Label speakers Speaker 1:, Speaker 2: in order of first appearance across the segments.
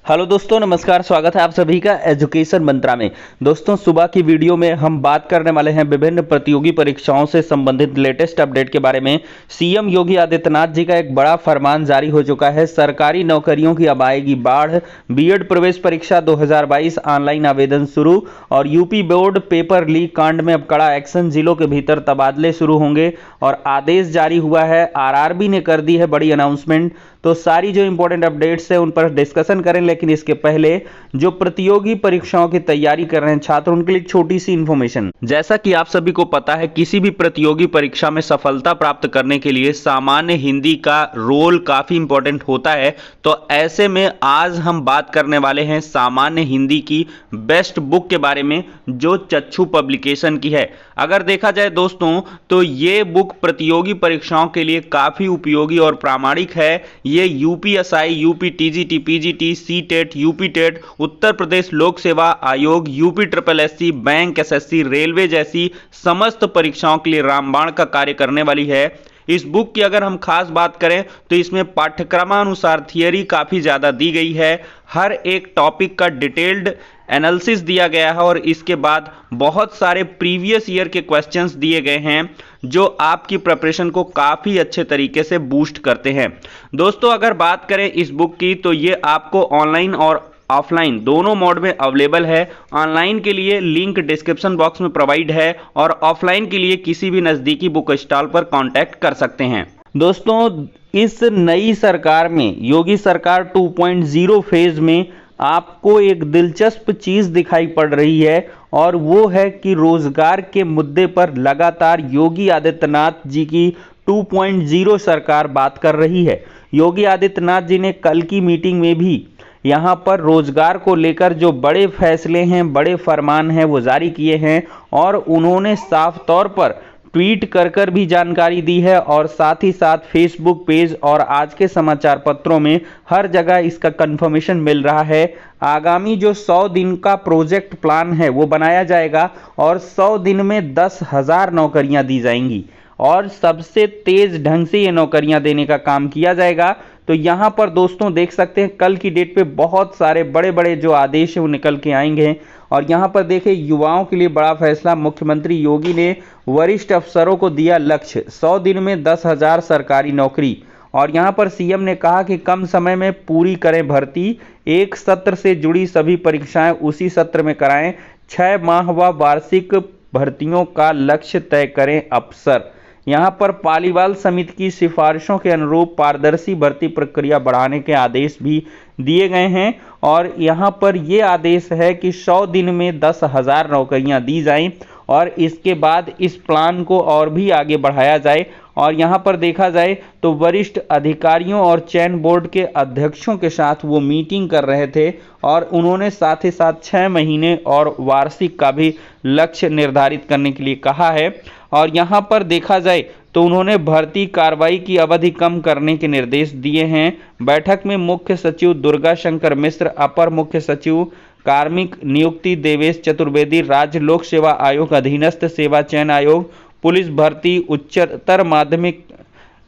Speaker 1: Hello दोस्तों, नमस्कार। स्वागत है आप सभी का एजुकेशन मंत्रा में। दोस्तों, सुबह की वीडियो में हम बात करने वाले हैं विभिन्न प्रतियोगी परीक्षाओं से संबंधित लेटेस्ट अपडेट के बारे में। सीएम योगी आदित्यनाथ जी का एक बड़ा फरमान जारी हो चुका है। सरकारी नौकरियों की अब आएगी बाढ़। बीएड प्रवेश परीक्षा 2022 ऑनलाइन आवेदन शुरू और यूपी बोर्ड पेपर लीक कांड में अब कड़ा एक्शन। जिलों के भीतर तबादले शुरू होंगे और आदेश जारी हुआ है। आरआरबी ने कर दी है बड़ी अनाउंसमेंट। तो सारी जो इंपॉर्टेंट अपडेट्स हैं उन पर डिस्कशन करें, लेकिन इसके पहले जो प्रतियोगी परीक्षाओं की तैयारी कर रहे हैं छात्र, उनके लिए छोटी सी इंफॉर्मेशन। जैसा कि आप सभी को पता है, किसी भी प्रतियोगी परीक्षा में सफलता प्राप्त करने के लिए सामान्य हिंदी का रोल काफी इंपॉर्टेंट होता है। तो ऐसे में आज हम बात करने वाले हैं सामान्य हिंदी की बेस्ट बुक के बारे में, जो चक्षु पब्लिकेशन की है। अगर देखा जाए दोस्तों, तो ये बुक प्रतियोगी परीक्षाओं के लिए काफी उपयोगी और प्रामाणिक है। ये UPSI, UP TGT, PGT, CTET, UP TET, Uttar Pradesh लोक सेवा आयोग, UP triple SC, bank, SSC, railway जैसी समस्त परीक्षाओं के लिए रामबाण का कार्य करने वाली है। इस बुक की अगर हम खास बात करें तो इसमें पाठ्यक्रमानुसार थियरी काफी ज्यादा दी गई है। हर एक टॉपिक का डिटेल्ड एनालिसिस दिया गया है और इसके बाद बहुत सारे प्रीवियस ईयर के क्वेश्चंस दिए गए हैं, जो आपकी प्रिपरेशन को काफी अच्छे तरीके से बूस्ट करते हैं। दोस्तों, अगर बात करें इस बुक की, तो ये आपको ऑनलाइन और ऑफलाइन दोनों मोड में अवेलेबल है। ऑनलाइन के लिए लिंक डिस्क्रिप्शन बॉक्स में प्रोवाइड है और ऑफलाइन के लिए किसी भी नजदीकी बुक स्टॉल पर कांटेक्ट कर सकते हैं। दोस्तों, इस नई सरकार में, योगी सरकार 2.0 फेज में, आपको एक दिलचस्प चीज दिखाई पड़ रही है और वो है कि रोजगार के मुद्दे पर लगातार योगी आदित्यनाथ जी की 2.0 सरकार बात कर रही है। योगी आदित्यनाथ जी ने कल की मीटिंग में भी यहाँ पर रोजगार को लेकर जो बड़े फैसले हैं, बड़े फरमान हैं, वो जारी किए हैं और उन्होंने साफ तौर पर ट्वीट कर भी जानकारी दी है और साथ ही साथ फेसबुक पेज और आज के समाचार पत्रों में हर जगह इसका कंफर्मेशन मिल रहा है। आगामी जो 100 दिन का प्रोजेक्ट प्लान है वो बनाया जाएगा और 100 दिन में 10,000 नौकरियां दी जाएंगी और सबसे तेज ढंग से ये नौकरियां देने का काम किया जाएगा। तो यहां पर दोस्तों देख सकते हैं, कल की डेट पे बहुत सारे बड़े बड़े जो आदेश है वो निकल के आएंगे। और यहां पर देखिए, युवाओं के लिए बड़ा फैसला। मुख्यमंत्री योगी ने वरिष्ठ अफसरों को दिया लक्ष्य, 100 दिन में 10,000 सरकारी नौकरी। और यहां पर सीएम ने कहा कि कम समय में पूरी करें भर्ती, एक सत्र से जुड़ी सभी परीक्षाएं उसी सत्र में कराएं, 6 माह व वार्षिक भर्तियों का लक्ष्य तय करें अफसर। यहां पर पालीवाल समिति की सिफारिशों के अनुरूप पारदर्शी भर्ती प्रक्रिया बढ़ाने के आदेश भी दिए गए हैं और यहां पर यह आदेश है कि 100 दिन में 10,000 नौकरियां दी जाएं और इसके बाद इस प्लान को और भी आगे बढ़ाया जाए। और यहां पर देखा जाए तो वरिष्ठ अधिकारियों और चयन बोर्ड के अध्यक्षों के साथ वो मीटिंग कर रहे थे और उन्होंने साथ ही साथ 6 महीने और वार्षिक का भी लक्ष्य निर्धारित करने के लिए कहा है। और यहां पर देखा जाए तो उन्होंने भर्ती कार्रवाई की अवधि कम करने के निर्देश दिए हैं। बैठक में मुख्य सचिव दुर्गा शंकर मिश्र, अपर मुख्य सचिव कार्मिक नियुक्ति देवेश चतुर्वेदी, राज्य लोक सेवा आयोग अधीनस्थ सेवा चयन आयोग, पुलिस भर्ती, उच्चतर माध्यमिक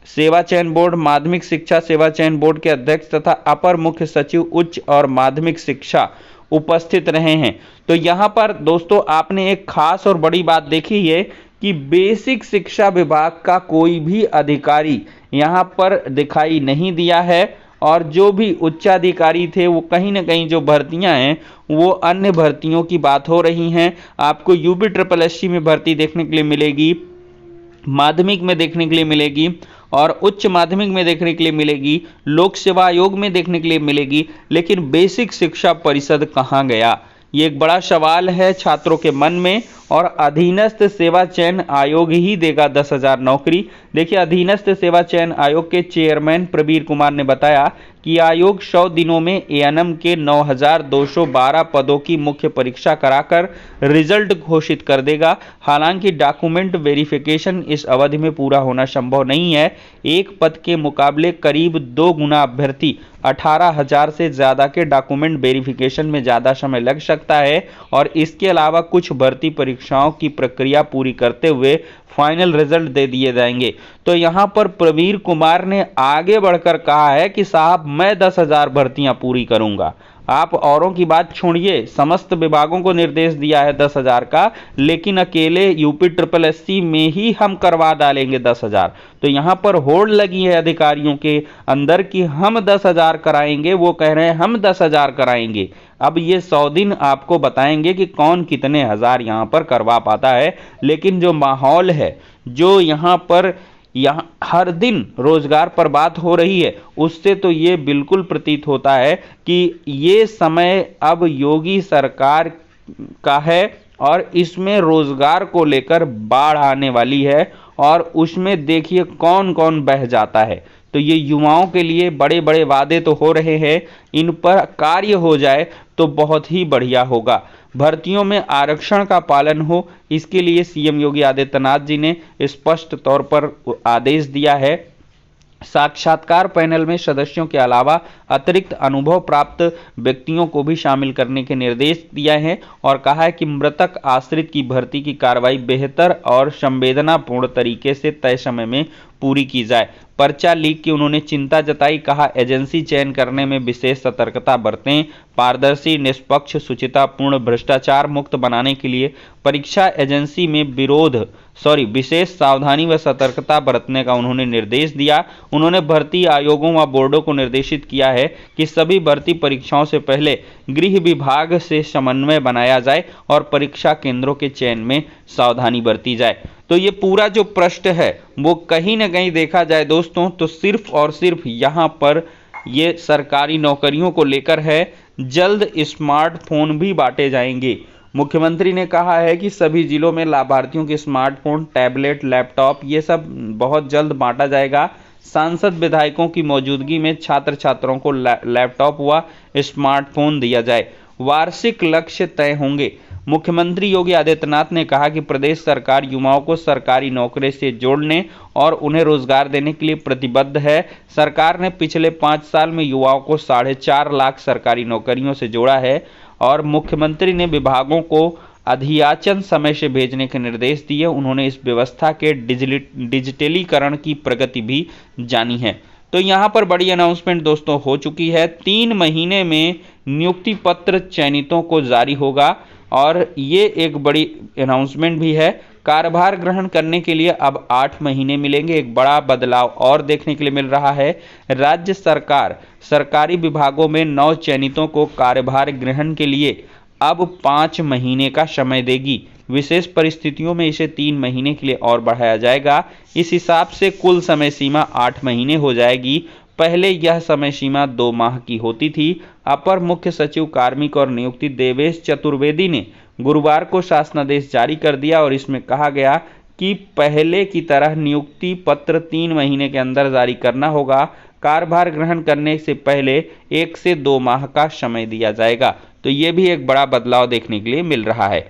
Speaker 1: सेवा चयन बोर्ड, माध्यमिक शिक्षा सेवा चयन बोर्ड के अध्यक्ष तथा अपर मुख्य सचिव उच्च और माध्यमिक शिक्षा उपस्थित रहे हैं। तो यहाँ पर दोस्तों आपने एक खास और बड़ी बात देखी है कि बेसिक शिक्षा विभाग का कोई भी अधिकारी यहाँ पर दिखाई नहीं दिया है और जो भी उच्चाधिकारी थे वो कहीं ना कहीं जो भर्तियां हैं वो अन्य भर्तियों की बात हो रही हैं। आपको यूपी ट्रिपल एससी में भर्ती देखने के लिए मिलेगी, माध्यमिक में देखने के लिए मिलेगी और उच्च माध्यमिक में देखने के लिए मिलेगी, लोक सेवा आयोग में देखने के लिए मिलेगी, लेकिन बेसिक शिक्षा परिषद कहाँ गया, ये एक बड़ा सवाल है छात्रों के मन में। और अधीनस्थ सेवा चयन आयोग ही देगा 10,000 नौकरी। देखिए, अधीनस्थ सेवा चयन आयोग के चेयरमैन प्रवीर कुमार ने बताया कि आयोग 100 दिनों में एएनएम के 9,212 पदों की मुख्य परीक्षा कराकर रिजल्ट घोषित कर देगा। हालांकि डॉक्यूमेंट वेरिफिकेशन इस अवधि में पूरा होना संभव नहीं है। एक पद के मुकाबले करीब 2 गुना अभ्यर्थी 18,000 से ज़्यादा के डॉक्यूमेंट वेरिफिकेशन में ज़्यादा समय लग सकता है और इसके अलावा कुछ भर्ती परीक्षाओं की प्रक्रिया पूरी करते हुए फाइनल रिजल्ट दे दिए जाएंगे। तो यहां पर प्रवीर कुमार ने आगे बढ़कर कहा है कि साहब, मैं 10,000 भर्तियां पूरी करूंगा। आप औरों की बात छोड़िए, समस्त विभागों को निर्देश दिया है 10,000 का, लेकिन अकेले यूपी ट्रिपल एससी में ही हम करवा डालेंगे 10,000। तो यहाँ पर होड़ लगी है अधिकारियों के अंदर कि हम 10,000 कराएंगे, वो कह रहे हैं हम 10,000 कराएंगे। अब ये 100 दिन आपको बताएंगे कि कौन कितने हजार यहाँ पर करवा पाता है। लेकिन जो माहौल है, जो यहाँ पर हर दिन रोजगार पर बात हो रही है, उससे तो ये बिल्कुल प्रतीत होता है कि ये समय अब योगी सरकार का है और इसमें रोजगार को लेकर बाढ़ आने वाली है और उसमें देखिए कौन कौन बह जाता है। तो ये युवाओं के लिए बड़े बड़े वादे तो हो रहे हैं, इन पर कार्य हो जाए तो बहुत ही बढ़िया होगा। भर्तियों में आरक्षण का पालन हो, इसके लिए सीएम योगी आदित्यनाथ जी ने स्पष्ट तौर पर आदेश दिया है। साक्षात्कार पैनल में सदस्यों के अलावा अतिरिक्त अनुभव प्राप्त व्यक्तियों को भी शामिल करने के निर्देश दिए हैं और कहा है कि मृतक आश्रित की भर्ती की कार्रवाई बेहतर और संवेदनापूर्ण तरीके से तय समय में पूरी की जाए। पर्चा लीक की उन्होंने चिंता जताई, कहा एजेंसी चयन करने में विशेष सतर्कता बरतें, पारदर्शी, निष्पक्ष, शुचितापूर्ण, भ्रष्टाचार मुक्त बनाने के लिए परीक्षा एजेंसी में विशेष सावधानी व सतर्कता बरतने का उन्होंने निर्देश दिया। उन्होंने भर्ती आयोगों व बोर्डों को निर्देशित किया है कि सभी भर्ती परीक्षाओं से पहले गृह विभाग से समन्वय बनाया जाए और परीक्षा केंद्रों के चयन में सावधानी बरती जाए। तो ये पूरा जो प्रश्न है वो कहीं ना कहीं देखा जाए दोस्तों तो सिर्फ और सिर्फ यहाँ पर ये सरकारी नौकरियों को लेकर है। जल्द स्मार्टफोन भी बांटे जाएंगे। मुख्यमंत्री ने कहा है कि सभी जिलों में लाभार्थियों के स्मार्टफोन, टैबलेट, लैपटॉप ये सब बहुत जल्द बांटा जाएगा। सांसद विधायकों की मौजूदगी में छात्र छात्राओं को लैपटॉप व स्मार्टफोन दिया जाए। वार्षिक लक्ष्य तय होंगे। मुख्यमंत्री योगी आदित्यनाथ ने कहा कि प्रदेश सरकार युवाओं को सरकारी नौकरी से जोड़ने और उन्हें रोजगार देने के लिए प्रतिबद्ध है। सरकार ने पिछले 5 साल में युवाओं को 4.5 लाख सरकारी नौकरियों से जोड़ा है और मुख्यमंत्री ने विभागों को अधियाचन समय से भेजने के निर्देश दिए। उन्होंने इस व्यवस्था के डिजिटलीकरण की प्रगति भी जानी है। तो यहाँ पर बड़ी अनाउंसमेंट दोस्तों हो चुकी है। 3 महीने में नियुक्ति पत्र चयनितों को जारी होगा और ये एक बड़ी अनाउंसमेंट भी है। कार्यभार ग्रहण करने के लिए अब 8 महीने मिलेंगे। एक बड़ा बदलाव और देखने के लिए मिल रहा है। राज्य सरकार सरकारी विभागों में नव चयनितों को कार्यभार ग्रहण के लिए अब 5 महीने का समय देगी। विशेष परिस्थितियों में इसे 3 महीने के लिए और बढ़ाया जाएगा। इस हिसाब से कुल समय सीमा 8 महीने हो जाएगी। पहले यह समय सीमा 2 माह की होती थी। अपर मुख्य सचिव कार्मिक और नियुक्ति देवेश चतुर्वेदी ने गुरुवार को शासनादेश जारी कर दिया और इसमें कहा गया कि पहले की तरह नियुक्ति पत्र 3 महीने के अंदर जारी करना होगा। कार्यभार ग्रहण करने से पहले 1 से 2 माह का समय दिया जाएगा। तो ये भी एक बड़ा बदलाव देखने के लिए मिल रहा है।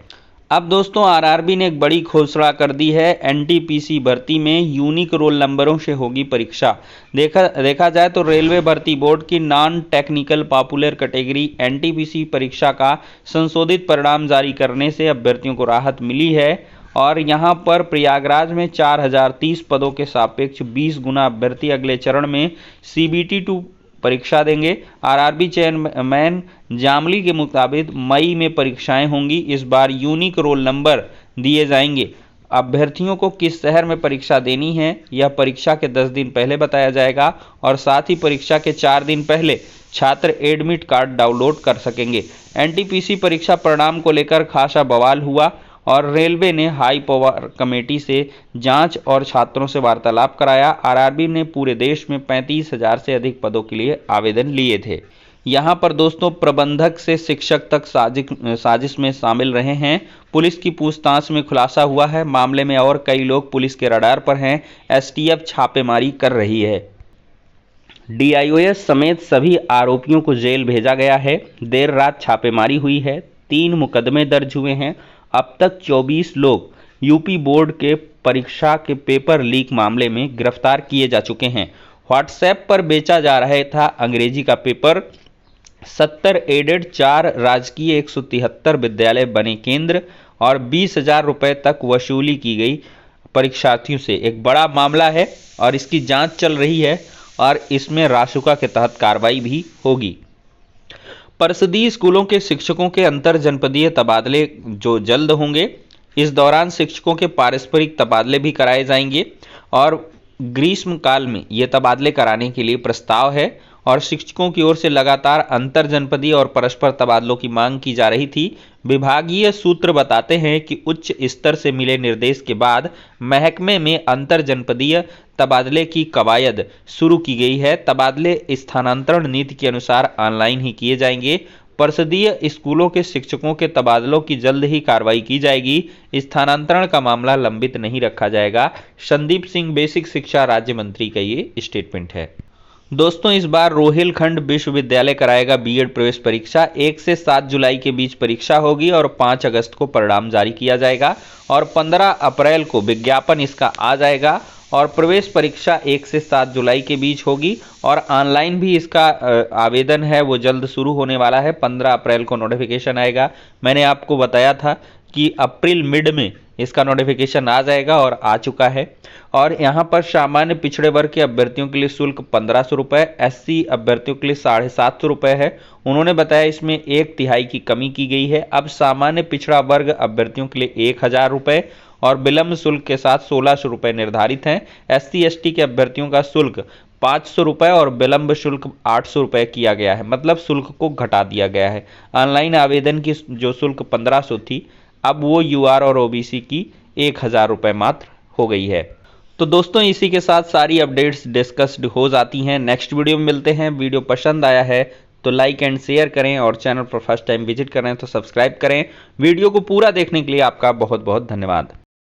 Speaker 1: अब दोस्तों आरआरबी ने एक बड़ी घोषणा कर दी है। एनटीपीसी भर्ती में यूनिक रोल नंबरों से होगी परीक्षा। देखा जाए तो रेलवे भर्ती बोर्ड की non technical popular category NTPC परीक्षा का संशोधित परिणाम जारी करने से अभ्यर्थियों को राहत मिली है और यहां पर प्रयागराज में 4030 पदों के सापेक्ष 20 गुना अभ्यर्थी अगले चरण में सीबीटी 2 परीक्षा देंगे। आरआरबी चेयरमैन जामली के मुताबिक मई में परीक्षाएं होंगी। इस बार यूनिक रोल नंबर दिए जाएंगे। अभ्यर्थियों को किस शहर में परीक्षा देनी है यह परीक्षा के 10 दिन पहले बताया जाएगा और साथ ही परीक्षा के 4 दिन पहले छात्र एडमिट कार्ड डाउनलोड कर सकेंगे। एनटीपीसी परीक्षा परिणाम को लेकर खासा बवाल हुआ और रेलवे ने हाई पावर कमेटी से जांच और छात्रों से वार्तालाप कराया। आरआरबी ने पूरे देश में 35,000 से अधिक पदों के लिए आवेदन लिए थे। यहां पर दोस्तों प्रबंधक से शिक्षक तक साजिश में शामिल रहे हैं। पुलिस की पूछताछ में खुलासा हुआ है। मामले में और कई लोग पुलिस के रडार पर हैं। एसटीएफ छापेमारी कर रही है। डीआईओएस समेत सभी आरोपियों को जेल भेजा गया है। देर रात छापेमारी हुई है। 3 मुकदमे दर्ज हुए हैं। अब तक 24 लोग यूपी बोर्ड के परीक्षा के पेपर लीक मामले में गिरफ्तार किए जा चुके हैं। व्हाट्सएप पर बेचा जा रहा था अंग्रेजी का पेपर। 70 एडेड, 4 राजकीय, 173 विद्यालय बने केंद्र और 20,000 रुपए तक वसूली की गई परीक्षार्थियों से। एक बड़ा मामला है और इसकी जांच चल रही है और इसमें रासुका के तहत कार्रवाई भी होगी। परिषदीय स्कूलों के शिक्षकों के अंतर जनपदीय तबादले जो जल्द होंगे। इस दौरान शिक्षकों के पारस्परिक तबादले भी कराए जाएंगे और ग्रीष्म काल में ये तबादले कराने के लिए प्रस्ताव है और शिक्षकों की ओर से लगातार अंतर जनपदीय और परस्पर तबादलों की मांग की जा रही थी। विभागीय सूत्र बताते हैं कि उच्च स्तर से मिले निर्देश के बाद महकमे में अंतर जनपदीय तबादले की कवायद शुरू की गई है। तबादले स्थानांतरण नीति के अनुसार ऑनलाइन ही किए जाएंगे। परिषदीय स्कूलों के शिक्षकों के तबादलों की जल्द ही कार्रवाई की जाएगी। स्थानांतरण का मामला लंबित नहीं रखा जाएगा। संदीप सिंह बेसिक शिक्षा राज्य मंत्री का ये स्टेटमेंट है। दोस्तों, इस बार रोहिलखंड विश्वविद्यालय कराएगा बीएड प्रवेश परीक्षा। 1 से 7 जुलाई के बीच परीक्षा होगी और 5 अगस्त को परिणाम जारी किया जाएगा और 15 अप्रैल को विज्ञापन इसका आ जाएगा और प्रवेश परीक्षा 1 से 7 जुलाई के बीच होगी और ऑनलाइन भी इसका आवेदन है वो जल्द शुरू होने वाला है। 15 अप्रैल को नोटिफिकेशन आएगा। मैंने आपको बताया था कि अप्रैल मिड में इसका नोटिफिकेशन आ जाएगा और आ चुका है। और यहाँ पर सामान्य पिछड़े वर्ग के अभ्यर्थियों के लिए शुल्क 1500 रुपये, एससी अभ्यर्थियों के लिए 750 रुपये है। उन्होंने बताया इसमें 1/3 की कमी की गई है। अब सामान्य पिछड़ा वर्ग अभ्यर्थियों के लिए 1000 रुपये और विलंब शुल्क के साथ 1600 रुपये निर्धारित हैं। SC ST के अभ्यर्थियों का शुल्क 500 रुपये और विलंब शुल्क 800 रुपये किया गया है, मतलब शुल्क को घटा दिया गया है। ऑनलाइन आवेदन की जो शुल्क 1500 थी, अब वो UR और OBC की 1000 रुपये मात्र हो गई है। तो दोस्तों, इसी के साथ सारी अपडेट्स डिस्कस्ड हो जाती हैं। नेक्स्ट वीडियो में मिलते हैं। वीडियो पसंद आया है तो लाइक एंड शेयर करें और चैनल पर फर्स्ट टाइम विजिट करें तो सब्सक्राइब करें। वीडियो को पूरा देखने के लिए आपका बहुत बहुत धन्यवाद।